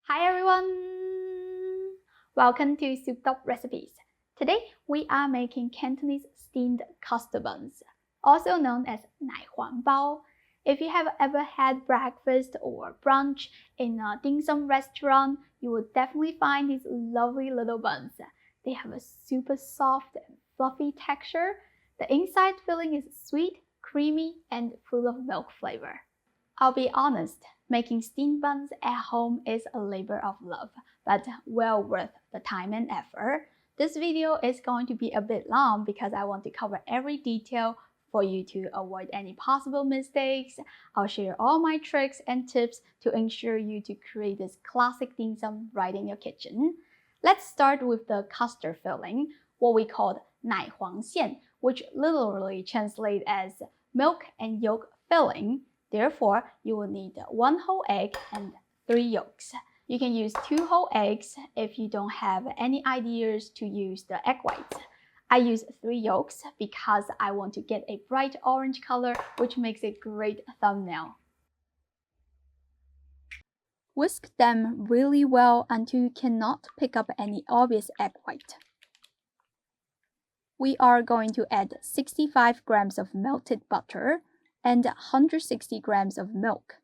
Hi everyone! Welcome to Souped Up Recipes. Today we are making Cantonese steamed custard buns, also known as Nai Huang Bao. If you have ever had breakfast or brunch in a dim sum restaurant, you will definitely find these lovely little buns. They have a super soft and fluffy texture. The inside filling is sweet, creamy, and full of milk flavor. I'll be honest, making steamed buns at home is a labor of love, but well worth the time and effort. This video is going to be a bit long because I want to cover every detail for you to avoid any possible mistakes. I'll share all my tricks and tips to ensure you to create this classic dim sum right in your kitchen. Let's start with the custard filling, what we call Nai Huang Xian, which literally translates as milk and yolk filling. Therefore, you will need 1 whole egg and 3 yolks. You can use 2 whole eggs if you don't have any ideas to use the egg whites. I use 3 yolks because I want to get a bright orange color, which makes a great thumbnail. Whisk them really well until you cannot pick up any obvious egg white. We are going to add 65 grams of melted butter and 160 grams of milk.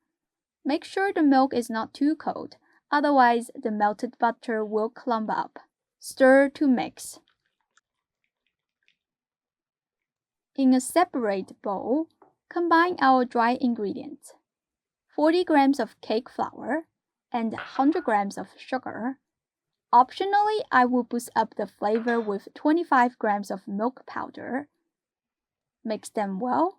Make sure the milk is not too cold, otherwise the melted butter will clump up. Stir to mix. In a separate bowl, combine our dry ingredients, 40 grams of cake flour and 100 grams of sugar. Optionally, I will boost up the flavor with 25 grams of milk powder. Mix them well.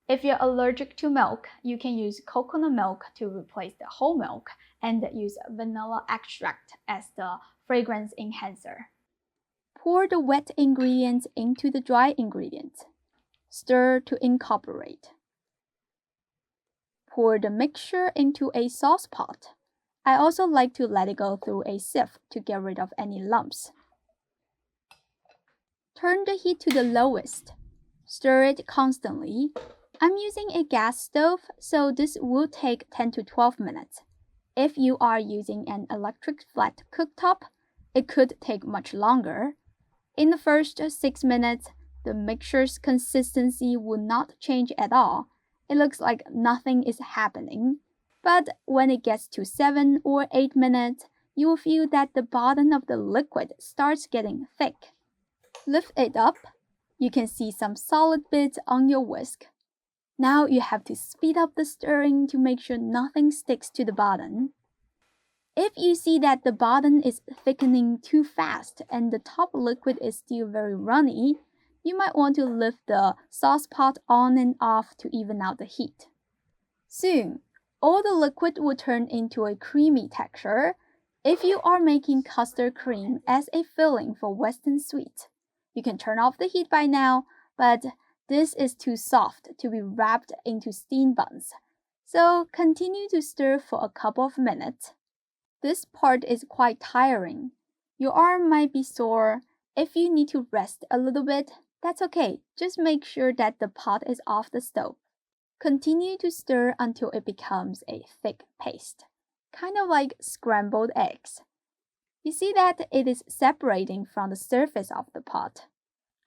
If you're allergic to milk, you can use coconut milk to replace the whole milk and use vanilla extract as the fragrance enhancer. Pour the wet ingredients into the dry ingredients. Stir to incorporate. Pour the mixture into a sauce pot. I also like to let it go through a sieve to get rid of any lumps. Turn the heat to the lowest. Stir it constantly. I'm using a gas stove, so this will take 10 to 12 minutes. If you are using an electric flat cooktop, it could take much longer. In the first 6 minutes, the mixture's consistency will not change at all. It looks like nothing is happening. But when it gets to 7 or 8 minutes, you will feel that the bottom of the liquid starts getting thick. Lift it up. You can see some solid bits on your whisk. Now you have to speed up the stirring to make sure nothing sticks to the bottom. If you see that the bottom is thickening too fast and the top liquid is still very runny, you might want to lift the sauce pot on and off to even out the heat. Soon, all the liquid will turn into a creamy texture. If you are making custard cream as a filling for Western sweets, you can turn off the heat by now, but this is too soft to be wrapped into steamed buns, so continue to stir for a couple of minutes. This part is quite tiring. Your arm might be sore. If you need to rest a little bit, that's okay. Just make sure that the pot is off the stove. Continue to stir until it becomes a thick paste, kind of like scrambled eggs. You see that it is separating from the surface of the pot.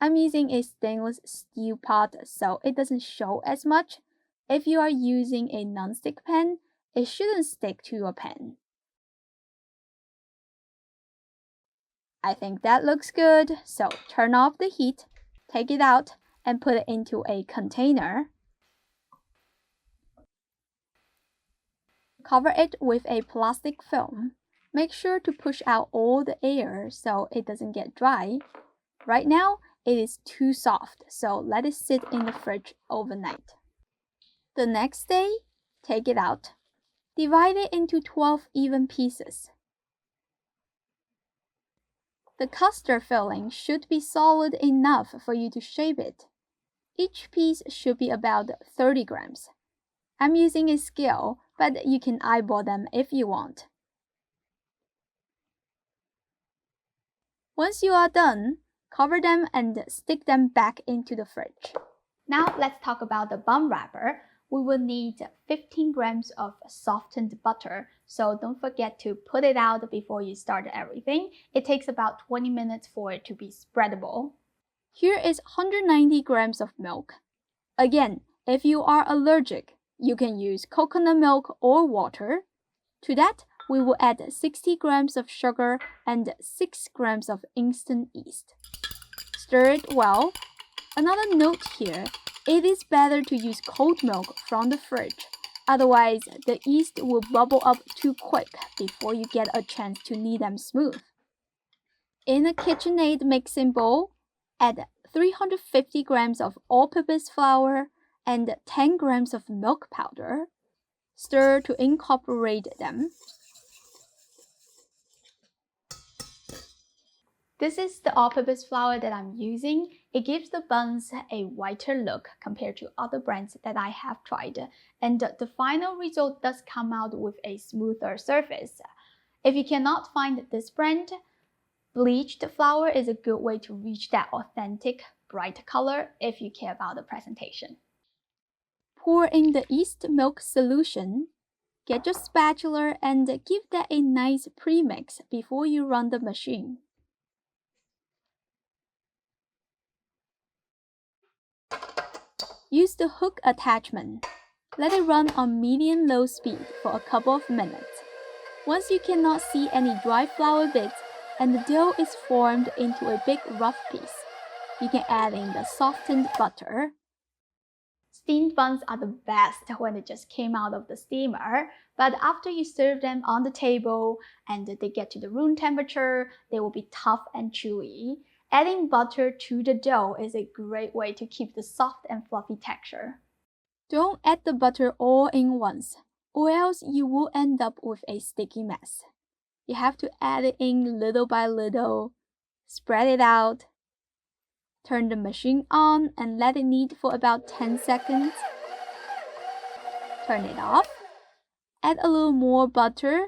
I'm using a stainless steel pot so it doesn't show as much. If you are using a non-stick pan, it shouldn't stick to your pan. I think that looks good, so turn off the heat, take it out, and put it into a container. Cover it with a plastic film. Make sure to push out all the air so it doesn't get dry. Right now, it is too soft, so let it sit in the fridge overnight. The next day, take it out. Divide it into 12 even pieces. The custard filling should be solid enough for you to shape it. Each piece should be about 30 grams. I'm using a scale, but you can eyeball them if you want. Once you are done, cover them and stick them back into the fridge. Now let's talk about the bun wrapper. we will need 15 grams of softened butter, so don't forget to put it out before you start everything. It takes about 20 minutes for it to be spreadable. Here is 190 grams of milk. Again, if you are allergic, you can use coconut milk or water. To that, we will add 60 grams of sugar and 6 grams of instant yeast. Stir it well. Another note here, it is better to use cold milk from the fridge. Otherwise, the yeast will bubble up too quick before you get a chance to knead them smooth. In a KitchenAid mixing bowl, add 350 grams of all-purpose flour and 10 grams of milk powder. Stir to incorporate them. This is the all-purpose flour that I'm using. It gives the buns a whiter look compared to other brands that I have tried, and the final result does come out with a smoother surface. If you cannot find this brand, bleached flour is a good way to reach that authentic, bright color if you care about the presentation. Pour in the yeast milk solution. Get your spatula and give that a nice premix before you run the machine. Use the hook attachment. Let it run on medium-low speed for a couple of minutes. Once you cannot see any dry flour bits and the dough is formed into a big rough piece, you can add in the softened butter. Steamed buns are the best when they just came out of the steamer, but after you serve them on the table and they get to the room temperature, they will be tough and chewy. Adding butter to the dough is a great way to keep the soft and fluffy texture. Don't add the butter all in once, or else you will end up with a sticky mess. You have to add it in little by little, spread it out, turn the machine on and let it knead for about 10 seconds. Turn it off, add a little more butter,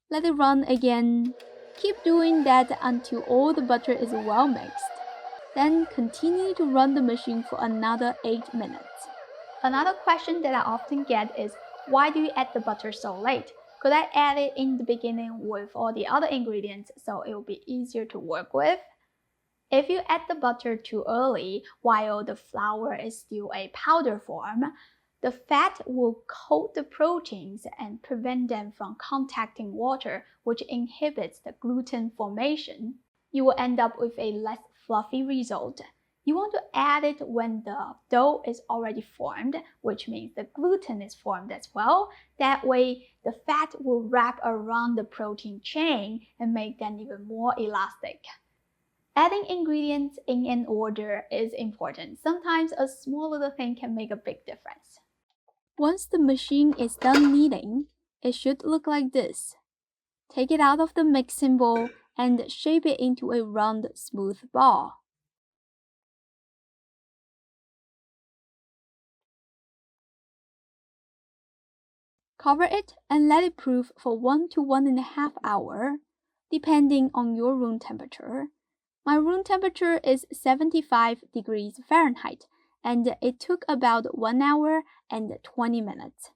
let it run again. Keep doing that until all the butter is well mixed. Then continue to run the machine for another 8 minutes. Another question that I often get is, why do you add the butter so late? Could I add it in the beginning with all the other ingredients so it will be easier to work with? If you add the butter too early while the flour is still a powder form, the fat will coat the proteins and prevent them from contacting water, which inhibits the gluten formation. You will end up with a less fluffy result. You want to add it when the dough is already formed, which means the gluten is formed as well. That way, the fat will wrap around the protein chain and make them even more elastic. Adding ingredients in an order is important. Sometimes a small little thing can make a big difference. Once the machine is done kneading, it should look like this. Take it out of the mixing bowl and shape it into a round, smooth ball. Cover it and let it proof for 1 to 1.5 hours, depending on your room temperature. My room temperature is 75 degrees Fahrenheit, and it took about 1 hour and 20 minutes.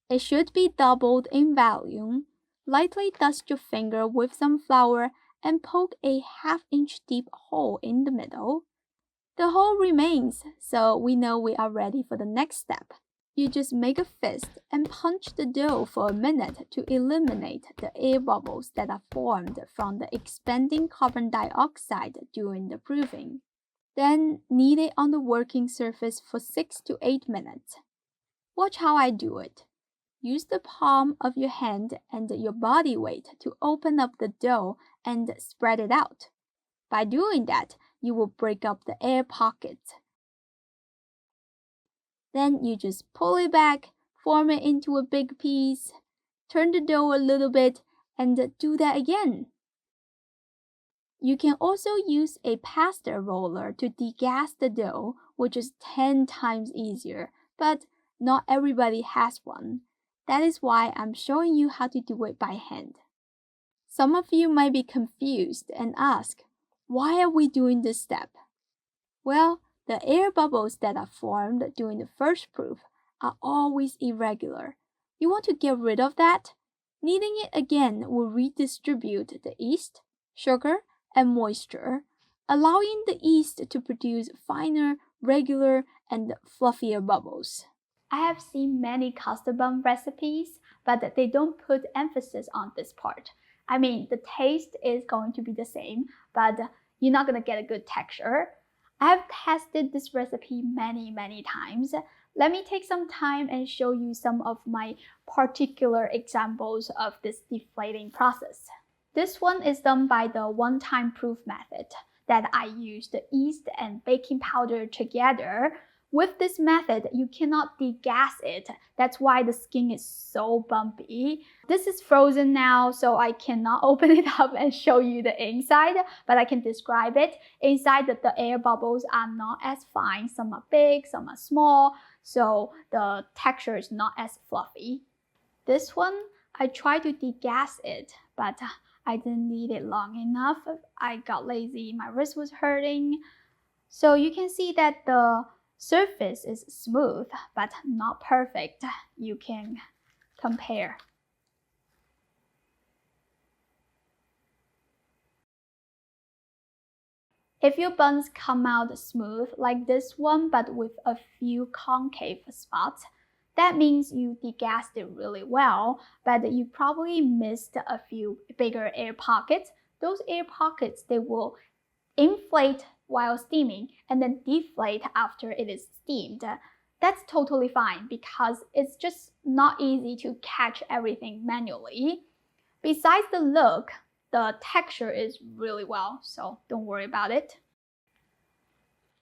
It should be doubled in volume. Lightly dust your finger with some flour and poke a 1/2 inch deep hole in the middle. The hole remains, so we know we are ready for the next step. You just make a fist and punch the dough for a minute to eliminate the air bubbles that are formed from the expanding carbon dioxide during the proofing. Then knead it on the working surface for 6 to 8 minutes. Watch how I do it. Use the palm of your hand and your body weight to open up the dough and spread it out. By doing that, you will break up the air pockets. Then you just pull it back, form it into a big piece, turn the dough a little bit, and do that again. You can also use a pasta roller to degass the dough, which is 10 times easier, but not everybody has one. That is why I'm showing you how to do it by hand. Some of you might be confused and ask, why are we doing this step? Well, the air bubbles that are formed during the first proof are always irregular. You want to get rid of that. Kneading it again will redistribute the yeast, sugar, and moisture, allowing the yeast to produce finer, regular, and fluffier bubbles. I have seen many custard bun recipes, but they don't put emphasis on this part. I mean, the taste is going to be the same, but you're not going to get a good texture. I have tested this recipe many times. Let me take some time and show you some of my particular examples of this deflating process. This one is done by the one-time proof method that I use the yeast and baking powder together. With this method, you cannot degas it. That's why the skin is so bumpy. This is frozen now, so I cannot open it up and show you the inside, but I can describe it. Inside, the air bubbles are not as fine. Some are big, some are small, so the texture is not as fluffy. This one, I tried to degas it, but I didn't leave it long enough. I got lazy, my wrist was hurting. So you can see that the surface is smooth, but not perfect. You can compare. If your buns come out smooth like this one, but with a few concave spots, that means you degassed it really well, but you probably missed a few bigger air pockets. Those air pockets, they will inflate while steaming and then deflate after it is steamed. That's totally fine because it's just not easy to catch everything manually. Besides the look, the texture is really well, so don't worry about it.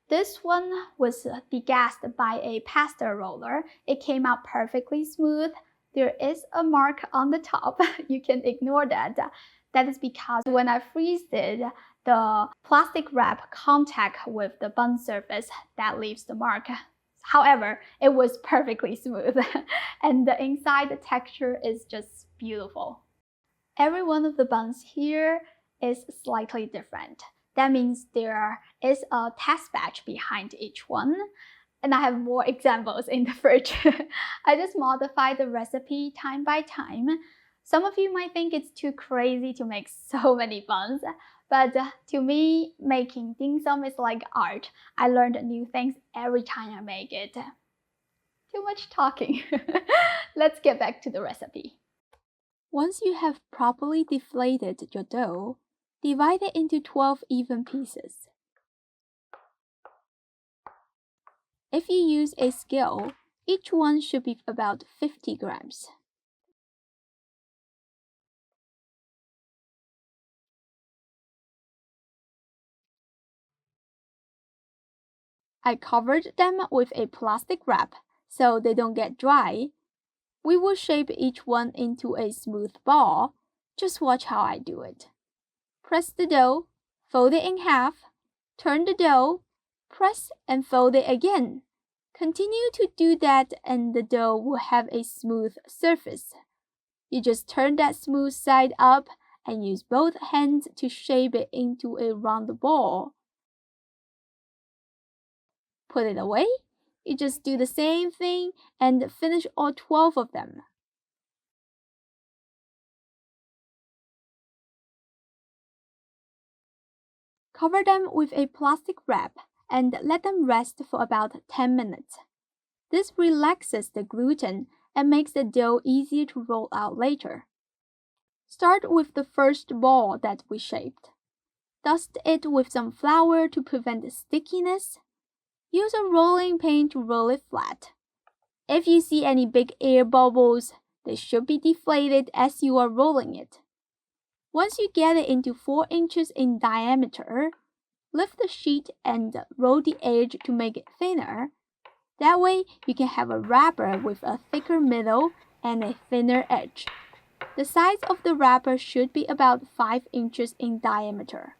This one was degassed by a pasta roller. It came out perfectly smooth. There is a mark on the top. You can ignore that. That is because when I freeze it, the plastic wrap contact with the bun surface that leaves the mark. However, it was perfectly smooth and the inside the texture is just beautiful. Every one of the buns here is slightly different. That means there is a test batch behind each one. And I have more examples in the fridge. I just modified the recipe time by time. Some of you might think it's too crazy to make so many buns, but to me, making dim sum is like art. I learned new things every time I make it. Too much talking. Let's get back to the recipe. Once you have properly deflated your dough, divide it into 12 even pieces. If you use a scale, each one should be about 50 grams. I covered them with a plastic wrap so they don't get dry. We will shape each one into a smooth ball. Just watch how I do it. Press the dough, fold it in half, turn the dough, press and fold it again. Continue to do that and the dough will have a smooth surface. You just turn that smooth side up and use both hands to shape it into a round ball. Put it away. You just do the same thing and finish all 12 of them. Cover them with a plastic wrap and let them rest for about 10 minutes. This relaxes the gluten and makes the dough easier to roll out later. Start with the first ball that we shaped. Dust it with some flour to prevent stickiness. Use a rolling pin to roll it flat. If you see any big air bubbles, they should be deflated as you are rolling it. Once you get it into 4 inches in diameter, lift the sheet and roll the edge to make it thinner. That way, you can have a wrapper with a thicker middle and a thinner edge. The size of the wrapper should be about 5 inches in diameter.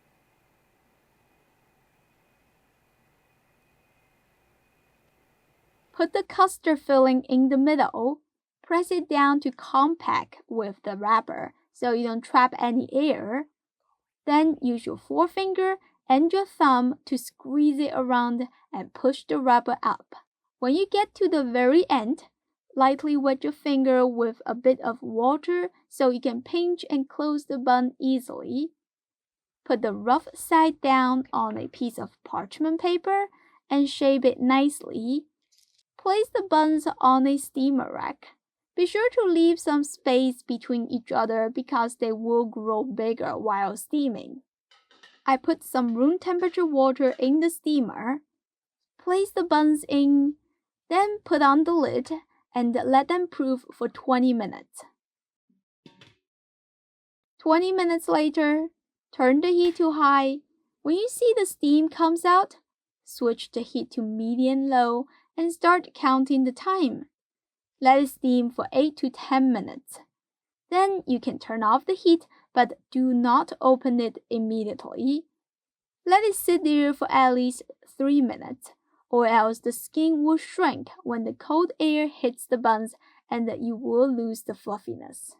Put the custard filling in the middle. Press it down to compact with the wrapper so you don't trap any air. Then use your forefinger and your thumb to squeeze it around and push the wrapper up. When you get to the very end, lightly wet your finger with a bit of water so you can pinch and close the bun easily. Put the rough side down on a piece of parchment paper and shape it nicely. Place the buns on a steamer rack. Be sure to leave some space between each other because they will grow bigger while steaming. I put some room temperature water in the steamer. Place the buns in, then put on the lid and let them proof for 20 minutes. 20 minutes later, turn the heat to high. When you see the steam comes out, switch the heat to medium-low and start counting the time. Let it steam for 8 to 10 minutes. Then you can turn off the heat, but do not open it immediately. Let it sit there for at least 3 minutes, or else the skin will shrink when the cold air hits the buns and you will lose the fluffiness.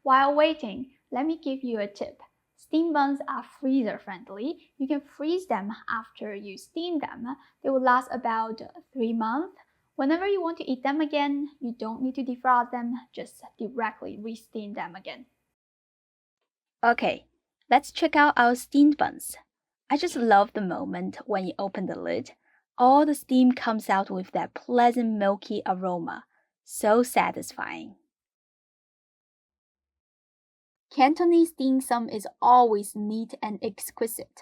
While waiting, let me give you a tip. Steam buns are freezer friendly. You can freeze them after you steam them. They will last about 3 months. Whenever you want to eat them again, you don't need to defrost them, just directly re-steam them again. Okay, let's check out our steamed buns. I just love the moment when you open the lid. All the steam comes out with that pleasant milky aroma. So satisfying. Cantonese dim sum is always neat and exquisite.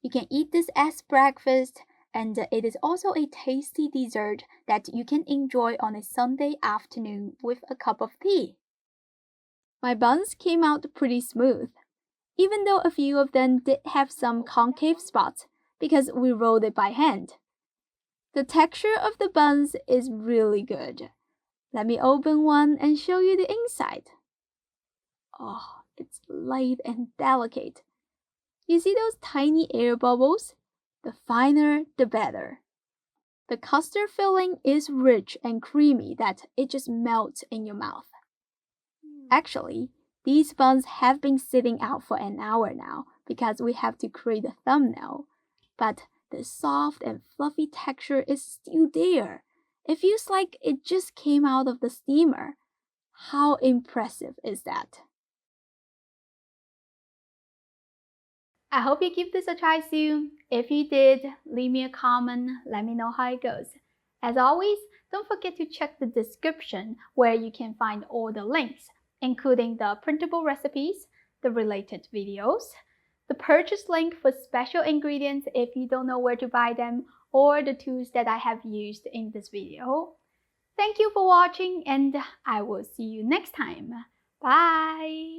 You can eat this as breakfast, and it is also a tasty dessert that you can enjoy on a Sunday afternoon with a cup of tea. My buns came out pretty smooth, even though a few of them did have some concave spots because we rolled it by hand. The texture of the buns is really good. Let me open one and show you the inside. Oh, it's light and delicate. You see those tiny air bubbles? The finer, the better. The custard filling is rich and creamy that it just melts in your mouth. Actually, these buns have been sitting out for an hour now because we have to create a thumbnail. But the soft and fluffy texture is still there. It feels like it just came out of the steamer. How impressive is that? I hope you give this a try soon. If you did, leave me a comment, let me know how it goes. As always, don't forget to check the description where you can find all the links, including the printable recipes, the related videos, the purchase link for special ingredients if you don't know where to buy them, or the tools that I have used in this video. Thank you for watching, and I will see you next time. Bye!